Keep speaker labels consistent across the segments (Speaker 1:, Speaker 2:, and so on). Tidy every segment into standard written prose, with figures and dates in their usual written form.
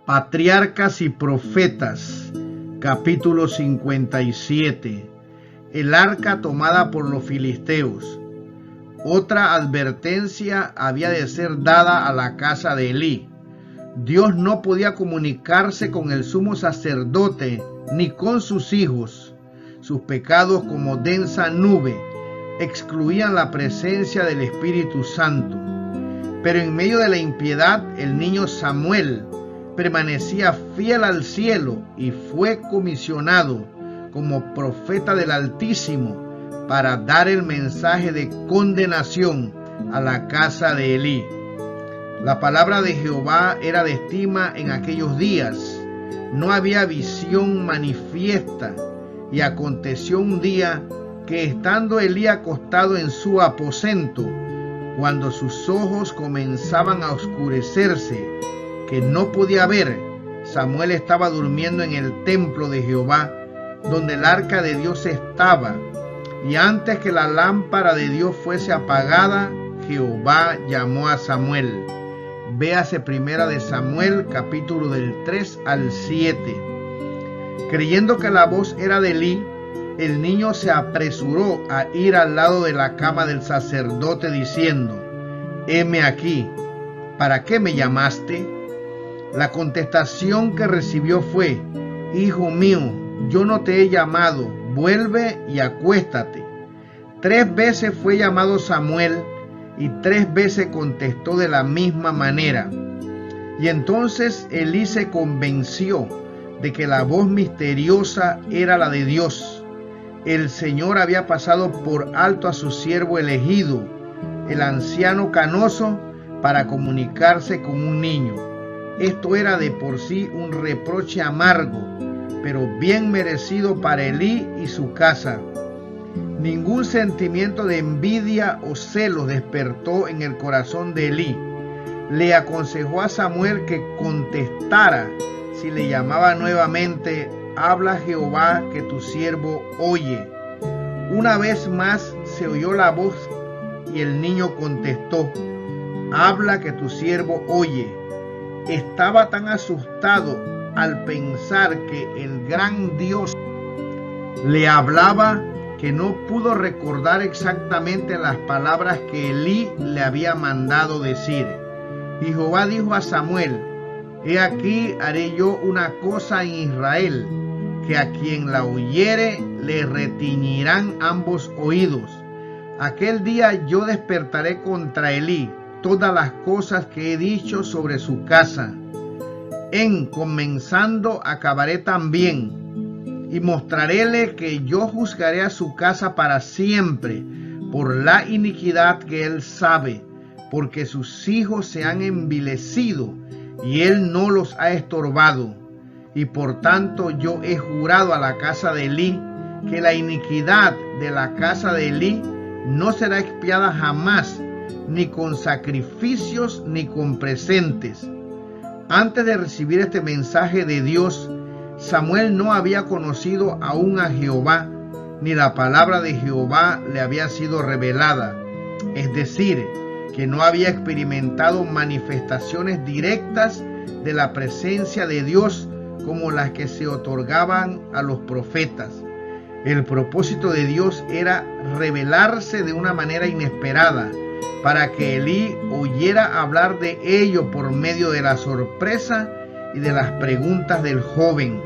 Speaker 1: Patriarcas y Profetas, capítulo 57. El arca tomada por los filisteos. Otra advertencia había de ser dada a la casa de Elí. Dios no podía comunicarse con el sumo sacerdote ni con sus hijos. Sus pecados, como densa nube, excluían la presencia del Espíritu Santo. Pero en medio de la impiedad, el niño Samuel permanecía fiel al cielo y fue comisionado como profeta del Altísimo para dar el mensaje de condenación a la casa de Elí. La palabra de Jehová era de estima en aquellos días. No había visión manifiesta. Y aconteció un día que, estando Elí acostado en su aposento, cuando sus ojos comenzaban a oscurecerse, que no podía ver, Samuel estaba durmiendo en el templo de Jehová, donde el arca de Dios estaba. Y antes que la lámpara de Dios fuese apagada, Jehová llamó a Samuel. Véase Primera de Samuel, capítulo del 3 al 7. Creyendo que la voz era de Elí, el niño se apresuró a ir al lado de la cama del sacerdote diciendo: heme aquí, ¿para qué me llamaste? La contestación que recibió fue: hijo mío, yo no te he llamado, vuelve y acuéstate. 3 veces fue llamado Samuel y 3 veces contestó de la misma manera. Y entonces Elí se convenció de que la voz misteriosa era la de Dios. El Señor había pasado por alto a su siervo elegido, el anciano canoso, para comunicarse con un niño. Esto era de por sí un reproche amargo, pero bien merecido para Elí y su casa. Ningún sentimiento de envidia o celos despertó en el corazón de Elí. Le aconsejó a Samuel que contestara si le llamaba nuevamente: habla Jehová, que tu siervo oye. Una vez más se oyó la voz y el niño contestó: habla, que tu siervo oye. Estaba tan asustado al pensar que el gran Dios le hablaba que no pudo recordar exactamente las palabras que Elí le había mandado decir. Y Jehová dijo a Samuel: he aquí, haré yo una cosa en Israel, que a quien la oyere le retiñirán ambos oídos. Aquel día yo despertaré contra Elí todas las cosas que he dicho sobre su casa. En comenzando acabaré también, y mostraréle que yo juzgaré a su casa para siempre por la iniquidad que él sabe, porque sus hijos se han envilecido y él no los ha estorbado. Y por tanto yo he jurado a la casa de Elí que la iniquidad de la casa de Elí no será expiada jamás, ni con sacrificios ni con presentes. Antes de recibir este mensaje de Dios, Samuel no había conocido aún a Jehová, ni la palabra de Jehová le había sido revelada. Es decir, que no había experimentado manifestaciones directas de la presencia de Dios como las que se otorgaban a los profetas. El propósito de Dios era revelarse de una manera inesperada, para que Elí oyera hablar de ello por medio de la sorpresa y de las preguntas del joven.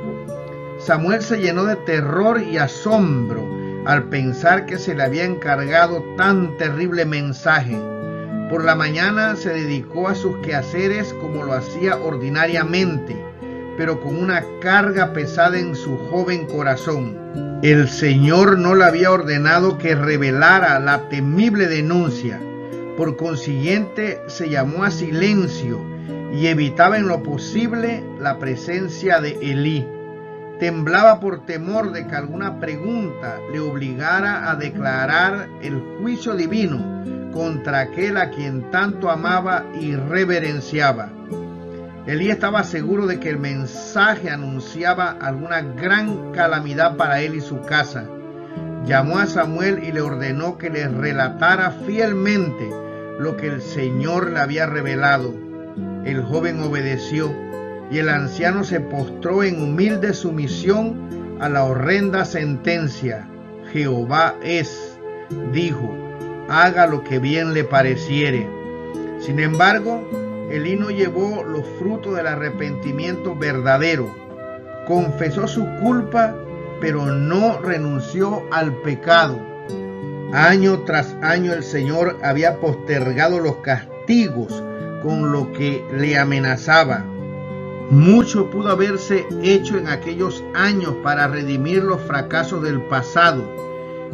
Speaker 1: Samuel se llenó de terror y asombro al pensar que se le había encargado tan terrible mensaje. Por la mañana se dedicó a sus quehaceres como lo hacía ordinariamente, pero con una carga pesada en su joven corazón. El Señor no le había ordenado que revelara la temible denuncia. Por consiguiente, se llamó a silencio y evitaba en lo posible la presencia de Elí. Temblaba por temor de que alguna pregunta le obligara a declarar el juicio divino contra aquel a quien tanto amaba y reverenciaba. Elí estaba seguro de que el mensaje anunciaba alguna gran calamidad para él y su casa. Llamó a Samuel y le ordenó que le relatara fielmente lo que el Señor le había revelado. El joven obedeció Y el anciano se postró en humilde sumisión a la horrenda sentencia. Jehová es, dijo, haga lo que bien le pareciere. Sin embargo, Elí no llevó los frutos del arrepentimiento verdadero. Confesó su culpa, pero no renunció al pecado. Año tras año el Señor había postergado los castigos con lo que le amenazaba. Mucho pudo haberse hecho en aquellos años para redimir los fracasos del pasado,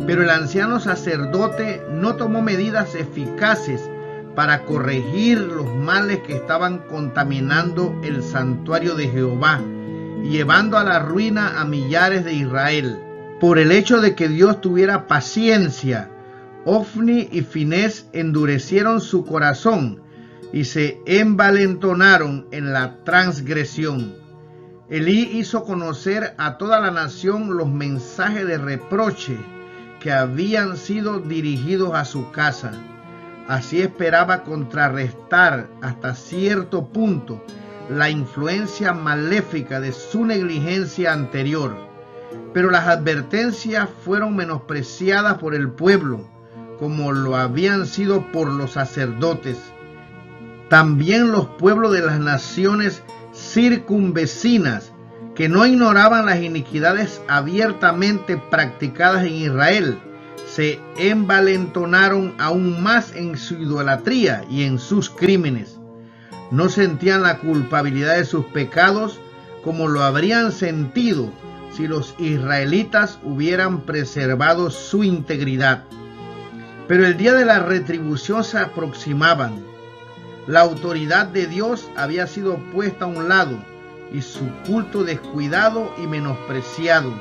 Speaker 1: pero el anciano sacerdote no tomó medidas eficaces para corregir los males que estaban contaminando el santuario de Jehová y llevando a la ruina a millares de Israel. Por el hecho de que Dios tuviera paciencia, Ofni y Finés endurecieron su corazón y se envalentonaron en la transgresión. Elí hizo conocer a toda la nación los mensajes de reproche que habían sido dirigidos a su casa. Así esperaba contrarrestar hasta cierto punto la influencia maléfica de su negligencia anterior. Pero las advertencias fueron menospreciadas por el pueblo, como lo habían sido por los sacerdotes. También los pueblos de las naciones circunvecinas, que no ignoraban las iniquidades abiertamente practicadas en Israel, se envalentonaron aún más en su idolatría y en sus crímenes. No sentían la culpabilidad de sus pecados como lo habrían sentido si los israelitas hubieran preservado su integridad. Pero el día de la retribución se aproximaba. La autoridad de Dios había sido puesta a un lado y su culto descuidado y menospreciado,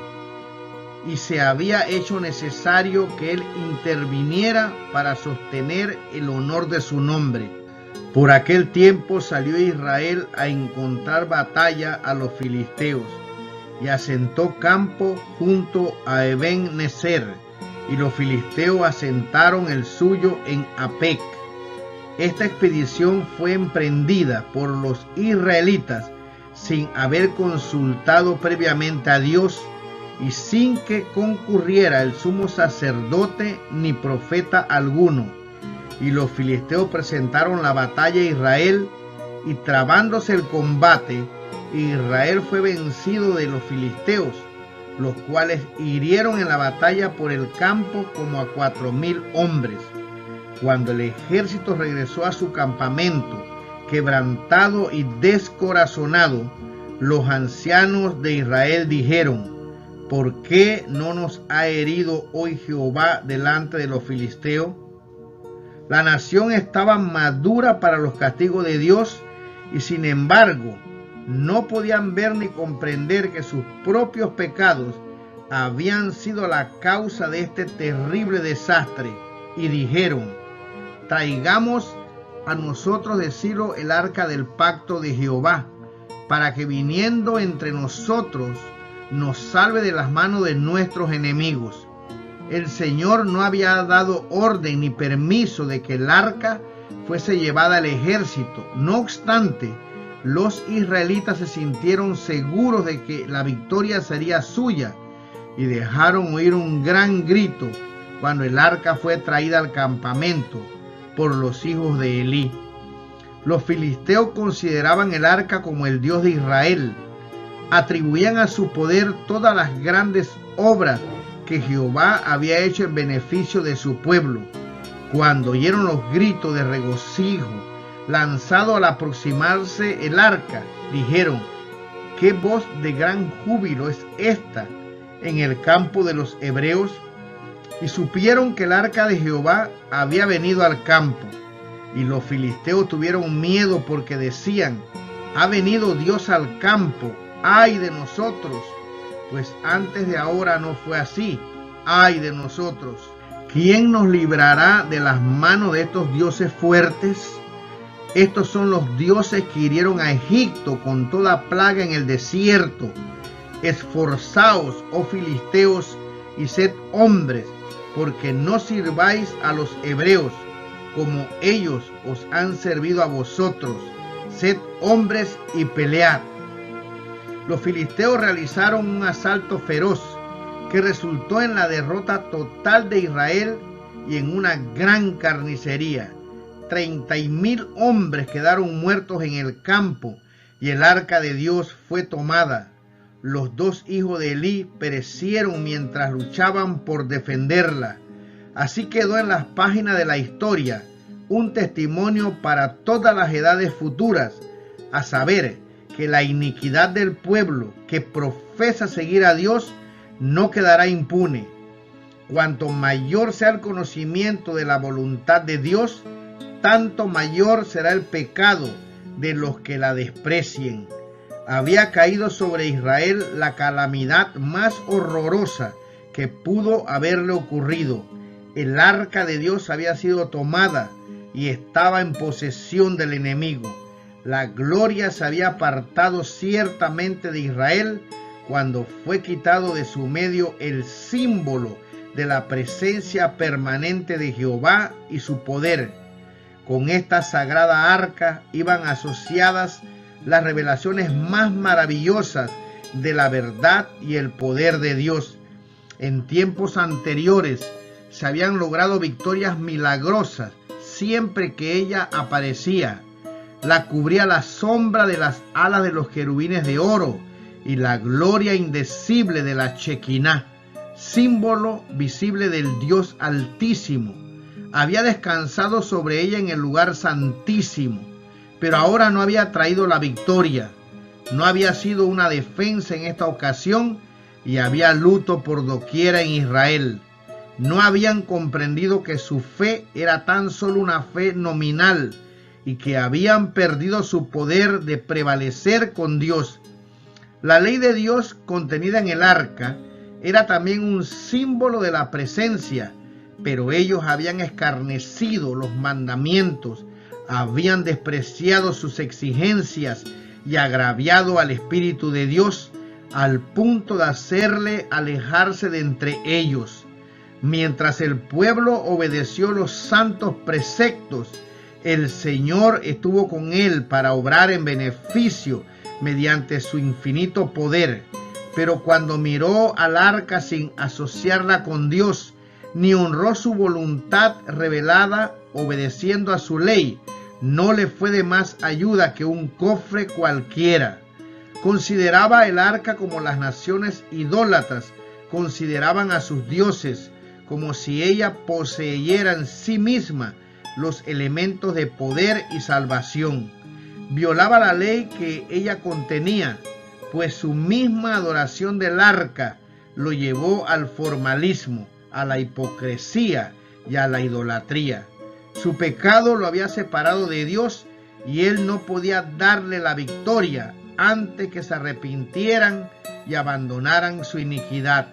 Speaker 1: y se había hecho necesario que Él interviniera para sostener el honor de su nombre. Por aquel tiempo salió Israel a encontrar batalla a los filisteos y asentó campo junto a Eben-Nezer, y los filisteos asentaron el suyo en Apec. Esta expedición fue emprendida por los israelitas sin haber consultado previamente a Dios y sin que concurriera el sumo sacerdote ni profeta alguno. Y los filisteos presentaron la batalla a Israel, y trabándose el combate, Israel fue vencido de los filisteos, los cuales hirieron en la batalla por el campo como a 4,000 hombres. Cuando el ejército regresó a su campamento, quebrantado y descorazonado, los ancianos de Israel dijeron: ¿por qué no nos ha herido hoy Jehová delante de los filisteos? La nación estaba madura para los castigos de Dios, y sin embargo no podían ver ni comprender que sus propios pecados habían sido la causa de este terrible desastre, y dijeron: traigamos a nosotros de Silo el arca del pacto de Jehová, para que viniendo entre nosotros nos salve de las manos de nuestros enemigos. El Señor no había dado orden ni permiso de que el arca fuese llevada al ejército. No obstante, los israelitas se sintieron seguros de que la victoria sería suya y dejaron oír un gran grito cuando el arca fue traída al campamento por los hijos de Elí. Los filisteos consideraban el arca como el Dios de Israel. Atribuían a su poder todas las grandes obras que Jehová había hecho en beneficio de su pueblo. Cuando oyeron los gritos de regocijo lanzados al aproximarse el arca, dijeron: ¿qué voz de gran júbilo es esta en el campo de los hebreos? Y supieron que el arca de Jehová había venido al campo. Y los filisteos tuvieron miedo, porque decían: ha venido Dios al campo, ¡ay de nosotros! Pues antes de ahora no fue así, ¡ay de nosotros! ¿Quién nos librará de las manos de estos dioses fuertes? Estos son los dioses que hirieron a Egipto con toda plaga en el desierto. Esforzaos, oh filisteos, y sed hombres, porque no sirváis a los hebreos, como ellos os han servido a vosotros. Sed hombres y pelead. Los filisteos realizaron un asalto feroz que resultó en la derrota total de Israel y en una gran carnicería. 30,000 hombres quedaron muertos en el campo y el arca de Dios fue tomada. Los 2 hijos de Elí perecieron mientras luchaban por defenderla. Así quedó en las páginas de la historia un testimonio para todas las edades futuras, a saber, que la iniquidad del pueblo que profesa seguir a Dios no quedará impune. Cuanto mayor sea el conocimiento de la voluntad de Dios, tanto mayor será el pecado de los que la desprecien. Había caído sobre Israel la calamidad más horrorosa que pudo haberle ocurrido. El arca de Dios había sido tomada y estaba en posesión del enemigo. La gloria se había apartado ciertamente de Israel cuando fue quitado de su medio el símbolo de la presencia permanente de Jehová y su poder. Con esta sagrada arca iban asociadas las revelaciones más maravillosas de la verdad y el poder de Dios. En tiempos anteriores se habían logrado victorias milagrosas siempre que ella aparecía. La cubría la sombra de las alas de los querubines de oro y la gloria indecible de la Shekinah, símbolo visible del Dios Altísimo. Había descansado sobre ella en el lugar santísimo, pero ahora no había traído la victoria. No había sido una defensa en esta ocasión y había luto por doquiera en Israel. No habían comprendido que su fe era tan solo una fe nominal y que habían perdido su poder de prevalecer con Dios. La ley de Dios contenida en el arca era también un símbolo de la presencia, pero ellos habían escarnecido los mandamientos, habían despreciado sus exigencias y agraviado al Espíritu de Dios al punto de hacerle alejarse de entre ellos. Mientras el pueblo obedeció los santos preceptos, el Señor estuvo con él para obrar en beneficio mediante su infinito poder. Pero cuando miró al arca sin asociarla con Dios, ni honró su voluntad revelada obedeciendo a su ley, no le fue de más ayuda que un cofre cualquiera. Consideraba el arca como las naciones idólatras consideraban a sus dioses, como si ella poseyera en sí misma los elementos de poder y salvación. Violaba la ley que ella contenía, pues su misma adoración del arca lo llevó al formalismo, a la hipocresía y a la idolatría. Su pecado lo había separado de Dios y él no podía darle la victoria antes que se arrepintieran y abandonaran su iniquidad.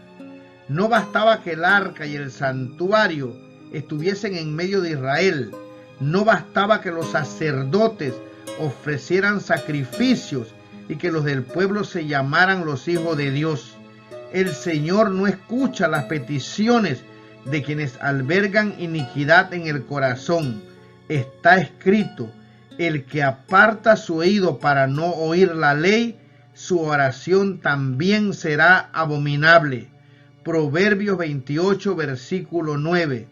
Speaker 1: No bastaba que el arca y el santuario estuviesen en medio de Israel. No bastaba que los sacerdotes ofrecieran sacrificios y que los del pueblo se llamaran los hijos de Dios. El Señor no escucha las peticiones de quienes albergan iniquidad en el corazón. Está escrito: el que aparta su oído para no oír la ley, su oración también será abominable. Proverbios 28, versículo 9.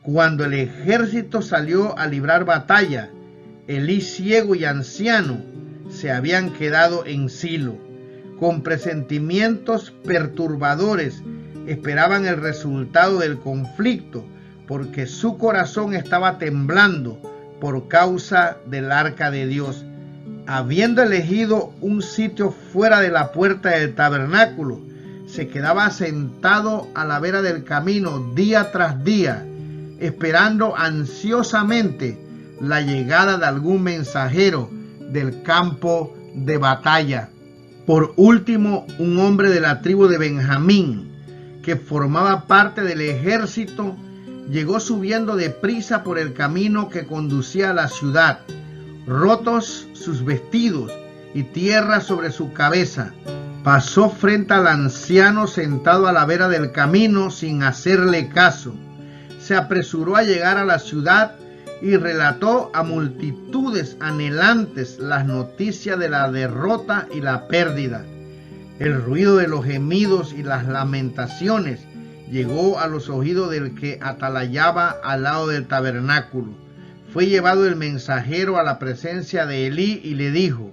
Speaker 1: Cuando el ejército salió a librar batalla, Elí, ciego y anciano, se habían quedado en Silo. Con presentimientos perturbadores esperaban el resultado del conflicto, porque su corazón estaba temblando por causa del arca de Dios. Habiendo elegido un sitio fuera de la puerta del tabernáculo, se quedaba sentado a la vera del camino día tras día, esperando ansiosamente la llegada de algún mensajero del campo de batalla. Por último, un hombre de la tribu de Benjamín, que formaba parte del ejército, llegó subiendo deprisa por el camino que conducía a la ciudad, rotos sus vestidos y tierra sobre su cabeza. Pasó frente al anciano sentado a la vera del camino sin hacerle caso. Se apresuró a llegar a la ciudad y relató a multitudes anhelantes las noticias de la derrota y la pérdida. El ruido de los gemidos y las lamentaciones llegó a los oídos del que atalayaba al lado del tabernáculo. Fue llevado el mensajero a la presencia de Elí y le dijo: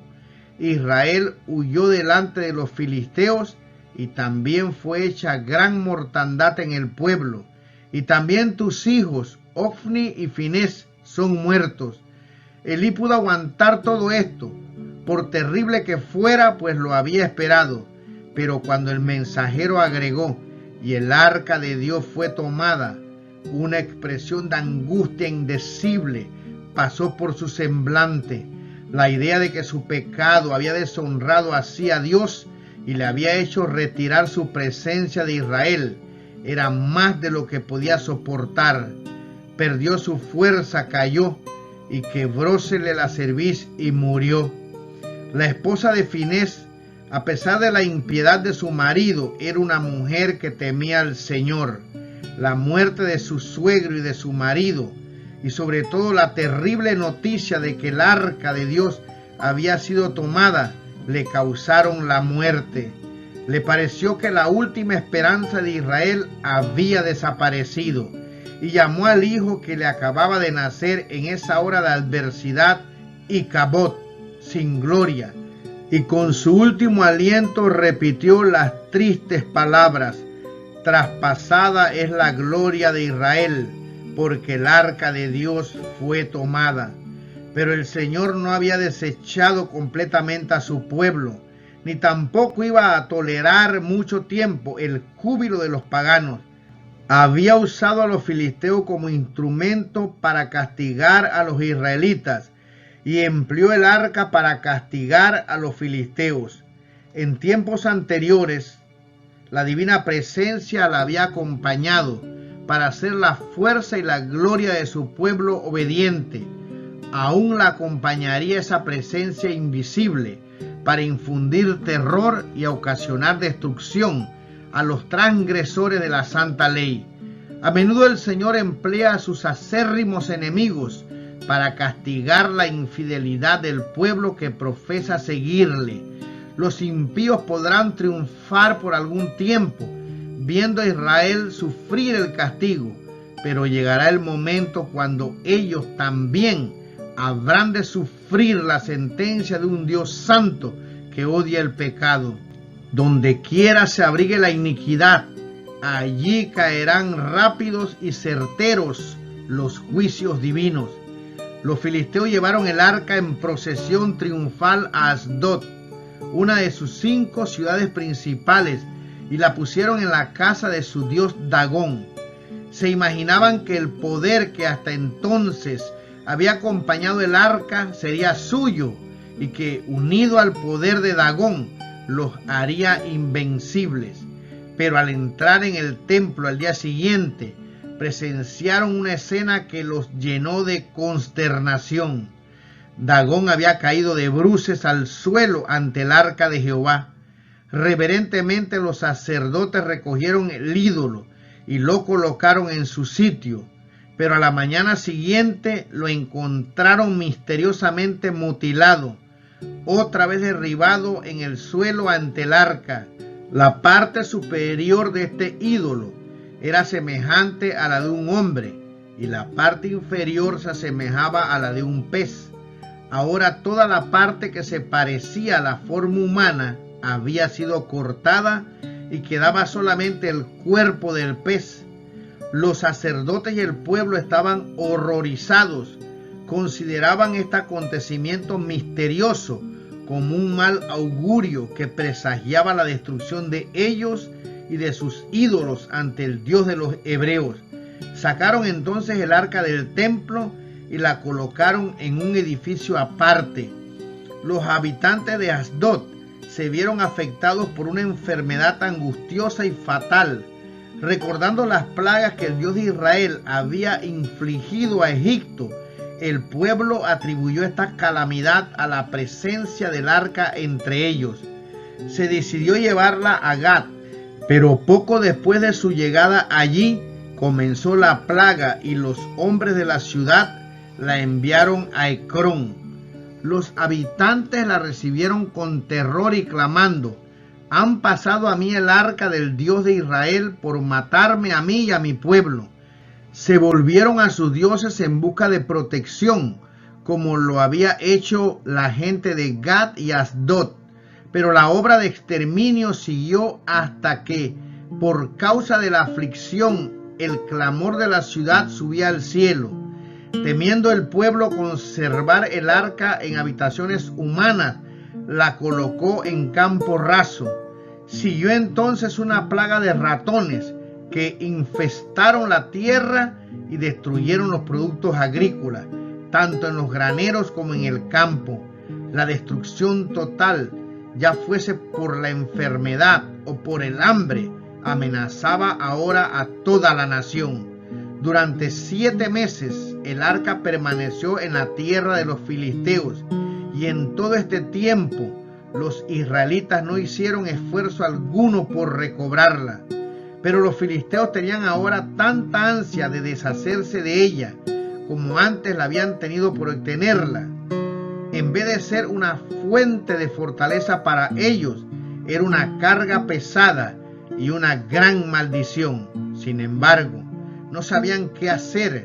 Speaker 1: Israel huyó delante de los filisteos, y también fue hecha gran mortandad en el pueblo, y también tus hijos Ofni y Finés son muertos. Elí pudo aguantar todo esto, por terrible que fuera, pues lo había esperado. Pero cuando el mensajero agregó: y el arca de Dios fue tomada, una expresión de angustia indecible pasó por su semblante. La idea de que su pecado había deshonrado así a Dios y le había hecho retirar su presencia de Israel era más de lo que podía soportar. Perdió su fuerza, cayó y quebrósele la cerviz y murió. La esposa de Finés, a pesar de la impiedad de su marido, era una mujer que temía al Señor. La muerte de su suegro y de su marido, y sobre todo la terrible noticia de que el arca de Dios había sido tomada, le causaron la muerte. Le pareció que la última esperanza de Israel había desaparecido, y llamó al hijo que le acababa de nacer en esa hora de adversidad Icabod, sin gloria, y con su último aliento repitió las tristes palabras: traspasada es la gloria de Israel, porque el arca de Dios fue tomada. Pero el Señor no había desechado completamente a su pueblo, ni tampoco iba a tolerar mucho tiempo el júbilo de los paganos. Había usado a los filisteos como instrumento para castigar a los israelitas, y empleó el arca para castigar a los filisteos. En tiempos anteriores, la divina presencia la había acompañado para hacer la fuerza y la gloria de su pueblo obediente. Aún la acompañaría esa presencia invisible para infundir terror y ocasionar destrucción a los transgresores de la santa ley. A menudo el Señor emplea a sus acérrimos enemigos para castigar la infidelidad del pueblo que profesa seguirle. Los impíos podrán triunfar por algún tiempo, viendo a Israel sufrir el castigo, pero llegará el momento cuando ellos también habrán de sufrir la sentencia de un Dios santo que odia el pecado. Donde quiera se abrigue la iniquidad, allí caerán rápidos y certeros los juicios divinos. Los filisteos llevaron el arca en procesión triunfal a Asdod, una de sus 5 ciudades principales, y la pusieron en la casa de su dios Dagón. Se imaginaban que el poder que hasta entonces había acompañado el arca sería suyo, y que, unido al poder de Dagón, los haría invencibles. Pero al entrar en el templo al día siguiente, presenciaron una escena que los llenó de consternación. Dagón había caído de bruces al suelo ante el arca de Jehová. Reverentemente los sacerdotes recogieron el ídolo y lo colocaron en su sitio, pero a la mañana siguiente lo encontraron misteriosamente mutilado, otra vez derribado en el suelo ante el arca. La parte superior de este ídolo era semejante a la de un hombre, y la parte inferior se asemejaba a la de un pez. Ahora toda la parte que se parecía a la forma humana había sido cortada y quedaba solamente el cuerpo del pez. Los sacerdotes y el pueblo estaban horrorizados. Consideraban este acontecimiento misterioso como un mal augurio que presagiaba la destrucción de ellos y de sus ídolos ante el Dios de los hebreos. Sacaron entonces el arca del templo y la colocaron en un edificio aparte. Los habitantes de Asdod se vieron afectados por una enfermedad angustiosa y fatal. Recordando las plagas que el Dios de Israel había infligido a Egipto, el pueblo atribuyó esta calamidad a la presencia del arca entre ellos. Se decidió llevarla a Gat, pero poco después de su llegada allí comenzó la plaga y los hombres de la ciudad la enviaron a Ecrón. Los habitantes la recibieron con terror y clamando: Han pasado a mí el arca del Dios de Israel por matarme a mí y a mi pueblo. Se volvieron a sus dioses en busca de protección, como lo había hecho la gente de Gad y Asdod. Pero la obra de exterminio siguió hasta que, por causa de la aflicción, el clamor de la ciudad subía al cielo. Temiendo el pueblo conservar el arca en habitaciones humanas, la colocó en campo raso. Siguió entonces una plaga de ratones que infestaron la tierra y destruyeron los productos agrícolas, tanto en los graneros como en el campo. La destrucción total, ya fuese por la enfermedad o por el hambre, amenazaba ahora a toda la nación. Durante 7 meses el arca permaneció en la tierra de los filisteos, y en todo este tiempo los israelitas no hicieron esfuerzo alguno por recobrarla. Pero los filisteos tenían ahora tanta ansia de deshacerse de ella como antes la habían tenido por obtenerla. En vez de ser una fuente de fortaleza para ellos, era una carga pesada y una gran maldición. Sin embargo, no sabían qué hacer,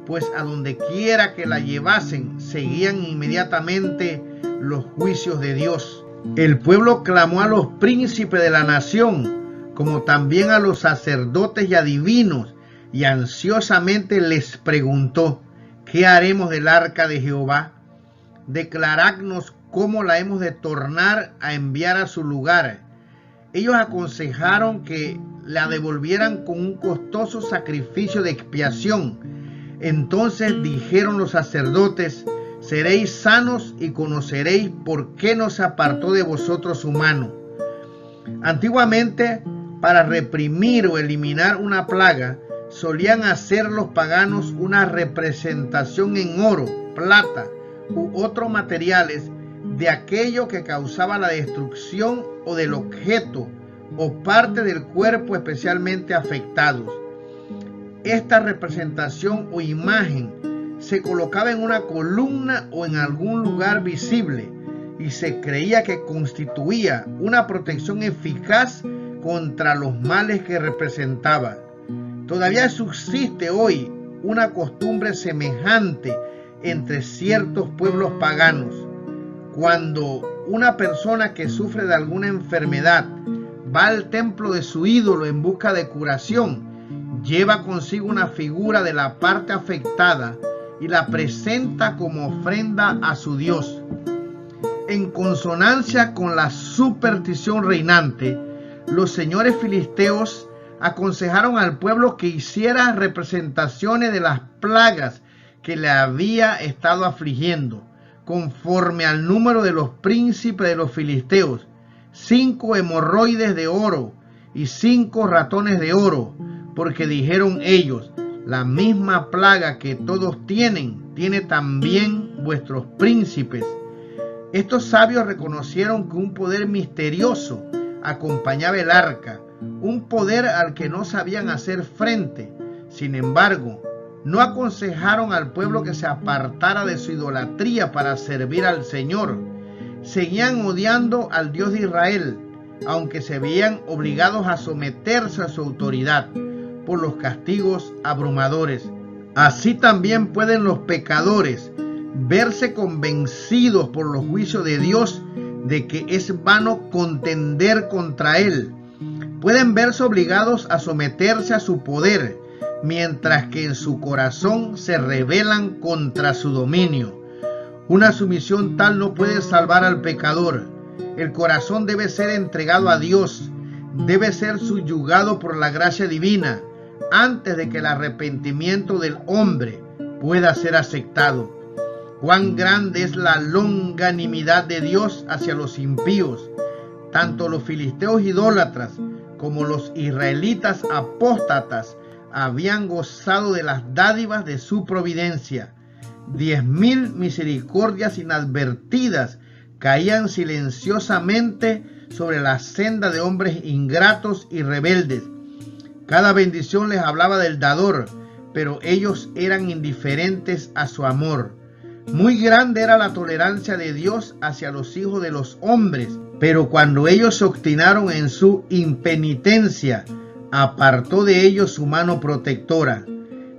Speaker 1: pues a donde quiera que la llevasen, seguían inmediatamente los juicios de Dios. El pueblo clamó a los príncipes de la nación, como también a los sacerdotes y adivinos, y ansiosamente les preguntó: ¿qué haremos del arca de Jehová? Declaradnos cómo la hemos de tornar a enviar a su lugar. Ellos aconsejaron que la devolvieran con un costoso sacrificio de expiación. Entonces dijeron los sacerdotes: seréis sanos y conoceréis por qué no se apartó de vosotros su mano. Antiguamente, para reprimir o eliminar una plaga, solían hacer los paganos una representación en oro, plata u otros materiales de aquello que causaba la destrucción o del objeto o parte del cuerpo especialmente afectados. Esta representación o imagen se colocaba en una columna o en algún lugar visible y se creía que constituía una protección eficaz contra los males que representaba. Todavía subsiste hoy una costumbre semejante entre ciertos pueblos paganos. Cuando una persona que sufre de alguna enfermedad va al templo de su ídolo en busca de curación, lleva consigo una figura de la parte afectada y la presenta como ofrenda a su Dios. En consonancia con la superstición reinante, los señores filisteos aconsejaron al pueblo que hiciera representaciones de las plagas que le había estado afligiendo, conforme al número de los príncipes de los filisteos: 5 hemorroides de oro y 5 ratones de oro, porque dijeron ellos: la misma plaga que todos tienen, tiene también vuestros príncipes. Estos sabios reconocieron que un poder misterioso acompañaba el arca, un poder al que no sabían hacer frente. Sin embargo, no aconsejaron al pueblo que se apartara de su idolatría para servir al Señor. Seguían odiando al Dios de Israel, aunque se veían obligados a someterse a su autoridad por los castigos abrumadores. Así también pueden los pecadores verse convencidos por los juicios de Dios de que es vano contender contra Él. Pueden verse obligados a someterse a su poder, mientras que en su corazón se rebelan contra su dominio. Una sumisión tal no puede salvar al pecador. El corazón debe ser entregado a Dios, debe ser subyugado por la gracia divina, antes de que el arrepentimiento del hombre pueda ser aceptado. Cuán grande es la longanimidad de Dios hacia los impíos. Tanto los filisteos idólatras como los israelitas apóstatas habían gozado de las dádivas de su providencia. 10,000 misericordias inadvertidas caían silenciosamente sobre la senda de hombres ingratos y rebeldes. Cada bendición les hablaba del dador, pero ellos eran indiferentes a su amor. Muy grande era la tolerancia de Dios hacia los hijos de los hombres, pero cuando ellos se obstinaron en su impenitencia, apartó de ellos su mano protectora.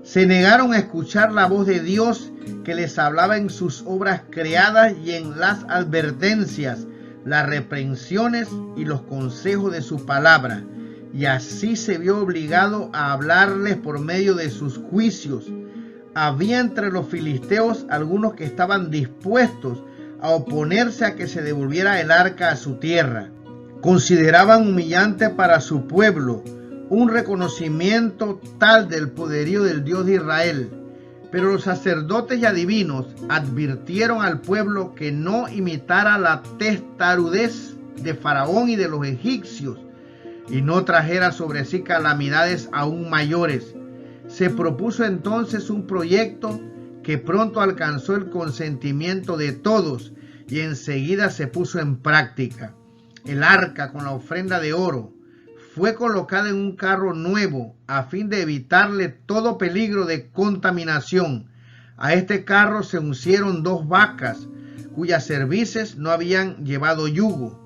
Speaker 1: Se negaron a escuchar la voz de Dios que les hablaba en sus obras creadas y en las advertencias, las reprensiones y los consejos de su palabra, y así se vio obligado a hablarles por medio de sus juicios. Había entre los filisteos algunos que estaban dispuestos a oponerse a que se devolviera el arca a su tierra. Consideraban humillante para su pueblo un reconocimiento tal del poderío del Dios de Israel. Pero los sacerdotes y adivinos advirtieron al pueblo que no imitara la testarudez de Faraón y de los egipcios y no trajera sobre sí calamidades aún mayores. Se propuso entonces un proyecto que pronto alcanzó el consentimiento de todos y enseguida se puso en práctica. El arca con la ofrenda de oro fue colocada en un carro nuevo a fin de evitarle todo peligro de contaminación. A este carro se uncieron 2 vacas cuyas cervices no habían llevado yugo.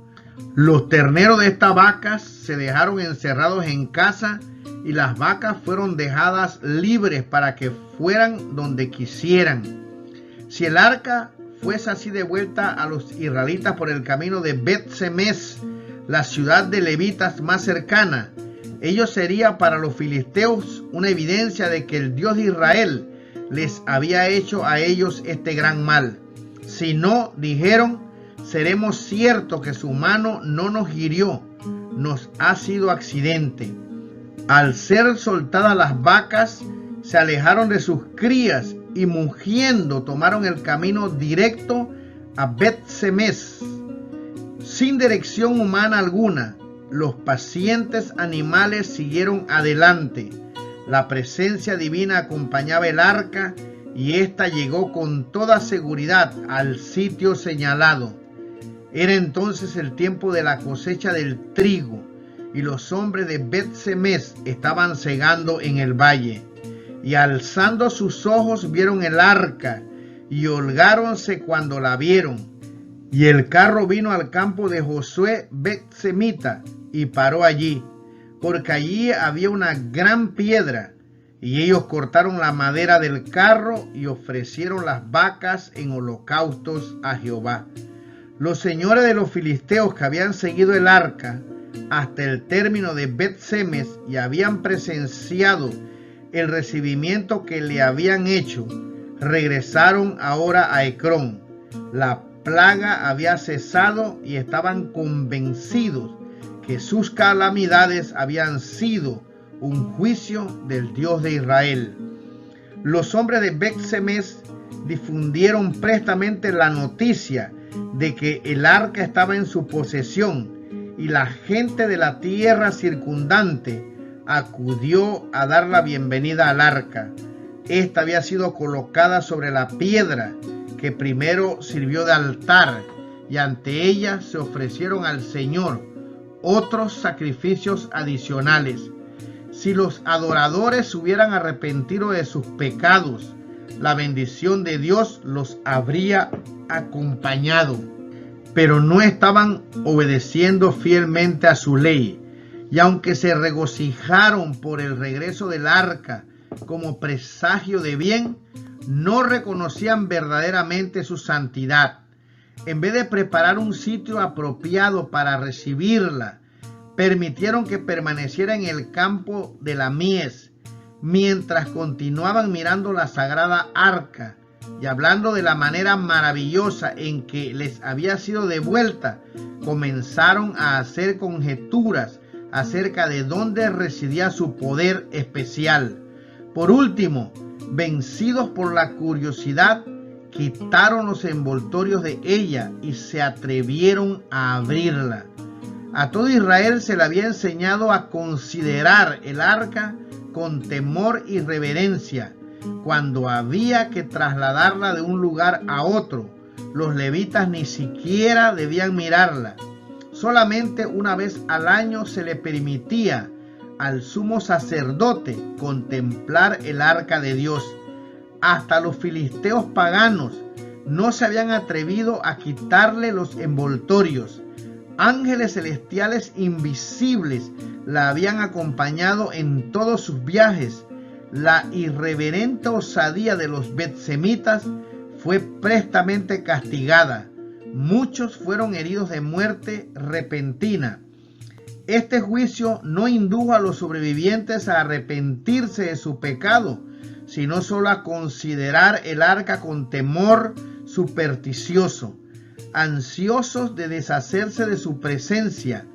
Speaker 1: Los terneros de estas vacas se dejaron encerrados en casa y las vacas fueron dejadas libres para que fueran donde quisieran. Si el arca fuese así devuelta a los israelitas por el camino de Bet-Semes, la ciudad de levitas más cercana, ello sería para los filisteos una evidencia de que el Dios de Israel les había hecho a ellos este gran mal. Si no, dijeron, seremos ciertos que su mano no nos hirió, nos ha sido accidente. Al ser soltadas las vacas, se alejaron de sus crías y mugiendo tomaron el camino directo a Bet-Semes. Sin dirección humana alguna, los pacientes animales siguieron adelante. La presencia divina acompañaba el arca y ésta llegó con toda seguridad al sitio señalado. Era entonces el tiempo de la cosecha del trigo y los hombres de Bet-Semes estaban segando en el valle. Y alzando sus ojos vieron el arca y holgáronse cuando la vieron. Y el carro vino al campo de Josué Bet-Semita y paró allí, porque allí había una gran piedra. Y ellos cortaron la madera del carro y ofrecieron las vacas en holocaustos a Jehová. Los señores de los filisteos que habían seguido el arca hasta el término de Bet-Semes y habían presenciado el recibimiento que le habían hecho, regresaron ahora a Ecrón. La plaga había cesado y estaban convencidos que sus calamidades habían sido un juicio del Dios de Israel. Los hombres de Bet-Semes difundieron prestamente la noticia de que el arca estaba en su posesión y la gente de la tierra circundante acudió a dar la bienvenida al arca. Esta había sido colocada sobre la piedra que primero sirvió de altar y ante ella se ofrecieron al Señor otros sacrificios adicionales. Si los adoradores se hubieran arrepentido de sus pecados, la bendición de Dios los habría acompañado. Pero no estaban obedeciendo fielmente a su ley, y aunque se regocijaron por el regreso del arca como presagio de bien, no reconocían verdaderamente su santidad. En vez de preparar un sitio apropiado para recibirla, permitieron que permaneciera en el campo de la mies, mientras continuaban mirando la sagrada arca y hablando de la manera maravillosa en que les había sido devuelta, comenzaron a hacer conjeturas acerca de dónde residía su poder especial. Por último, vencidos por la curiosidad, quitaron los envoltorios de ella y se atrevieron a abrirla. A todo Israel se le había enseñado a considerar el arca con temor y reverencia. Cuando había que trasladarla de un lugar a otro, los levitas ni siquiera debían mirarla. Solamente una vez al año se le permitía al sumo sacerdote contemplar el arca de Dios. Hasta los filisteos paganos no se habían atrevido a quitarle los envoltorios. Ángeles celestiales invisibles la habían acompañado en todos sus viajes. La irreverente osadía de los betsemitas fue prestamente castigada. Muchos fueron heridos de muerte repentina. Este juicio no indujo a los sobrevivientes a arrepentirse de su pecado, sino solo a considerar el arca con temor supersticioso, ansiosos de deshacerse de su presencia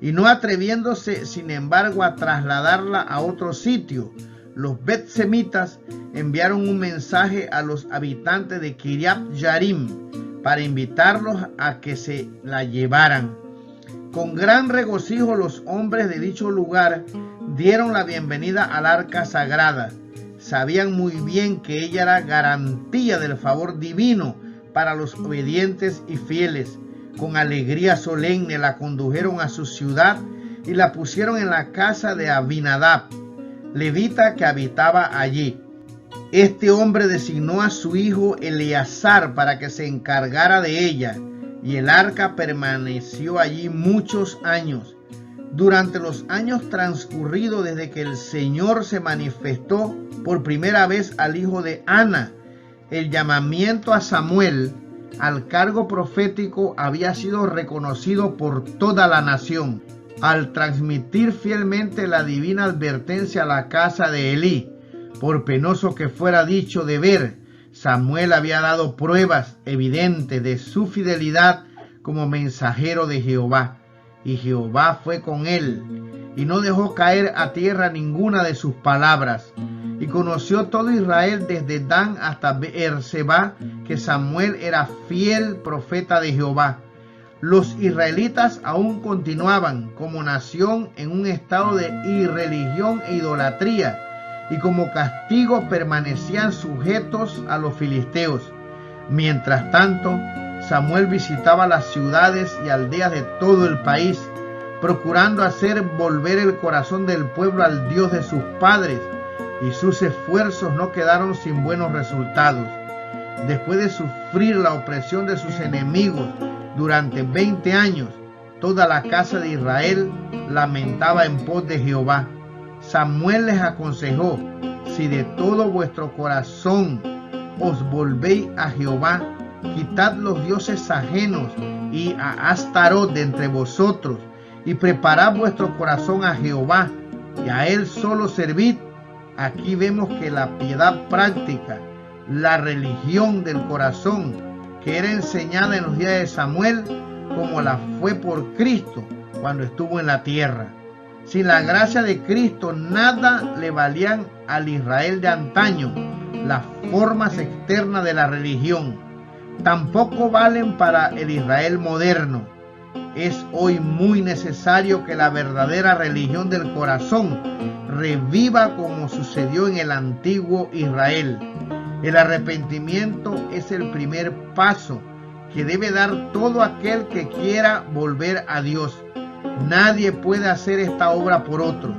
Speaker 1: y no atreviéndose, sin embargo, a trasladarla a otro sitio. Los betsemitas enviaron un mensaje a los habitantes de Kiriat Yarim para invitarlos a que se la llevaran. Con gran regocijo los hombres de dicho lugar dieron la bienvenida al arca sagrada. Sabían muy bien que ella era garantía del favor divino para los obedientes y fieles. Con alegría solemne la condujeron a su ciudad y la pusieron en la casa de Abinadab, levita que habitaba allí. Este hombre designó a su hijo Eleazar para que se encargara de ella, y el arca permaneció allí muchos años. Durante los años transcurridos desde que el Señor se manifestó por primera vez al hijo de Ana, el llamamiento a Samuel al cargo profético había sido reconocido por toda la nación. Al transmitir fielmente la divina advertencia a la casa de Elí, por penoso que fuera dicho de ver, Samuel había dado pruebas evidentes de su fidelidad como mensajero de Jehová. Y Jehová fue con él, y no dejó caer a tierra ninguna de sus palabras. Y conoció todo Israel desde Dan hasta Beerseba que Samuel era fiel profeta de Jehová. Los israelitas aún continuaban como nación en un estado de irreligión e idolatría, y como castigo permanecían sujetos a los filisteos. Mientras tanto, Samuel visitaba las ciudades y aldeas de todo el país, procurando hacer volver el corazón del pueblo al Dios de sus padres, y sus esfuerzos no quedaron sin buenos resultados. Después de sufrir la opresión de sus enemigos durante 20 años, toda la casa de Israel lamentaba en pos de Jehová. Samuel les aconsejó: si de todo vuestro corazón os volvéis a Jehová, quitad los dioses ajenos y a Astarot de entre vosotros, y preparad vuestro corazón a Jehová, y a él solo servid. Aquí vemos que la piedad práctica, la religión del corazón, que era enseñada en los días de Samuel, como la fue por Cristo cuando estuvo en la tierra. Sin la gracia de Cristo, nada le valían al Israel de antaño las formas externas de la religión. Tampoco valen para el Israel moderno. Es hoy muy necesario que la verdadera religión del corazón reviva como sucedió en el antiguo Israel. El arrepentimiento es el primer paso que debe dar todo aquel que quiera volver a Dios. Nadie puede hacer esta obra por otro.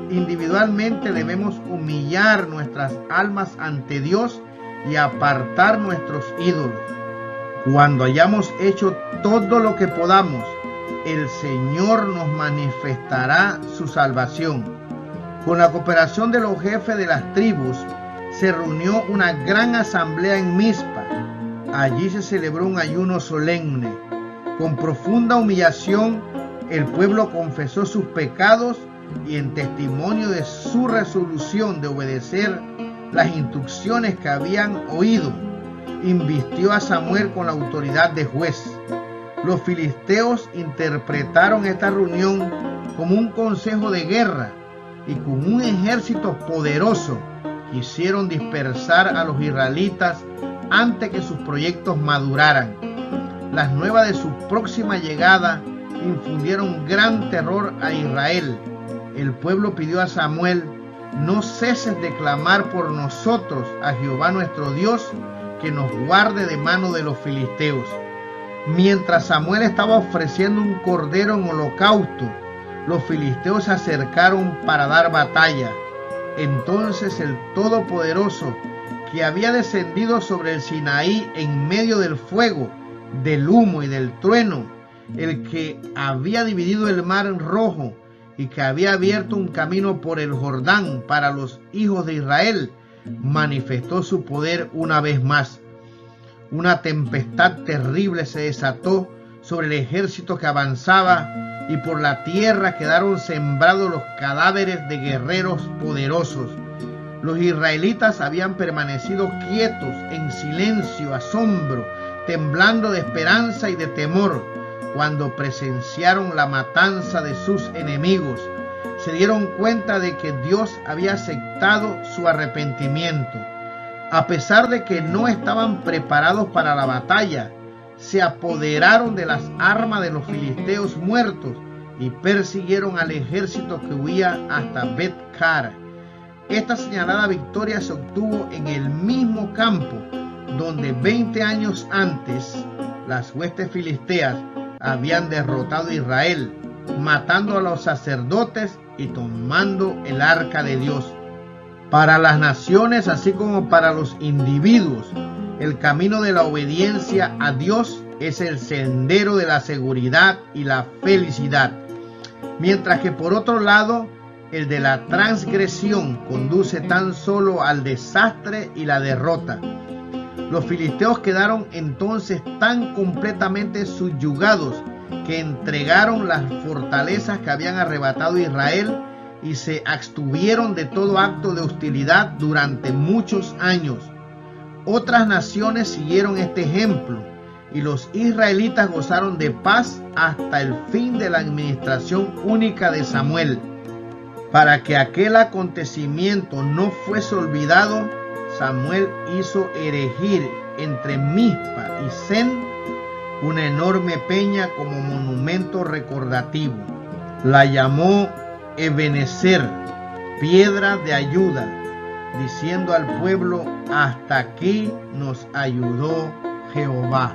Speaker 1: Individualmente debemos humillar nuestras almas ante Dios y apartar nuestros ídolos. Cuando hayamos hecho todo lo que podamos, el Señor nos manifestará su salvación. Con la cooperación de los jefes de las tribus, se reunió una gran asamblea en Mizpa. Allí se celebró un ayuno solemne. Con profunda humillación, el pueblo confesó sus pecados y, en testimonio de su resolución de obedecer las instrucciones que habían oído, invistió a Samuel con la autoridad de juez. Los filisteos interpretaron esta reunión como un consejo de guerra, y con un ejército poderoso quisieron dispersar a los israelitas antes que sus proyectos maduraran. Las nuevas de su próxima llegada infundieron gran terror a Israel. El pueblo pidió a Samuel: no ceses de clamar por nosotros a Jehová nuestro Dios, que nos guarde de mano de los filisteos. Mientras Samuel estaba ofreciendo un cordero en holocausto, los filisteos se acercaron para dar batalla. Entonces el Todopoderoso, que había descendido sobre el Sinaí en medio del fuego, del humo y del trueno, el que había dividido el mar rojo y que había abierto un camino por el Jordán para los hijos de Israel, manifestó su poder una vez más. Una tempestad terrible se desató sobre el ejército que avanzaba, y por la tierra quedaron sembrados los cadáveres de guerreros poderosos. Los israelitas habían permanecido quietos, en silencio, asombro, temblando de esperanza y de temor, cuando presenciaron la matanza de sus enemigos. Se dieron cuenta de que Dios había aceptado su arrepentimiento. A pesar de que no estaban preparados para la batalla, se apoderaron de las armas de los filisteos muertos y persiguieron al ejército que huía hasta Bet-Car. Esta señalada victoria se obtuvo en el mismo campo donde 20 años antes las huestes filisteas habían derrotado a Israel, matando a los sacerdotes y tomando el arca de Dios. Para las naciones, así como para los individuos, el camino de la obediencia a Dios es el sendero de la seguridad y la felicidad, mientras que por otro lado, el de la transgresión conduce tan solo al desastre y la derrota. Los filisteos quedaron entonces tan completamente subyugados que entregaron las fortalezas que habían arrebatado a Israel y se abstuvieron de todo acto de hostilidad durante muchos años. Otras naciones siguieron este ejemplo y los israelitas gozaron de paz hasta el fin de la administración única de Samuel. Para que aquel acontecimiento no fuese olvidado, Samuel hizo erigir entre Mizpa y Sen una enorme peña como monumento recordativo. La llamó Ebenezer, piedra de ayuda, diciendo al pueblo: hasta aquí nos ayudó Jehová.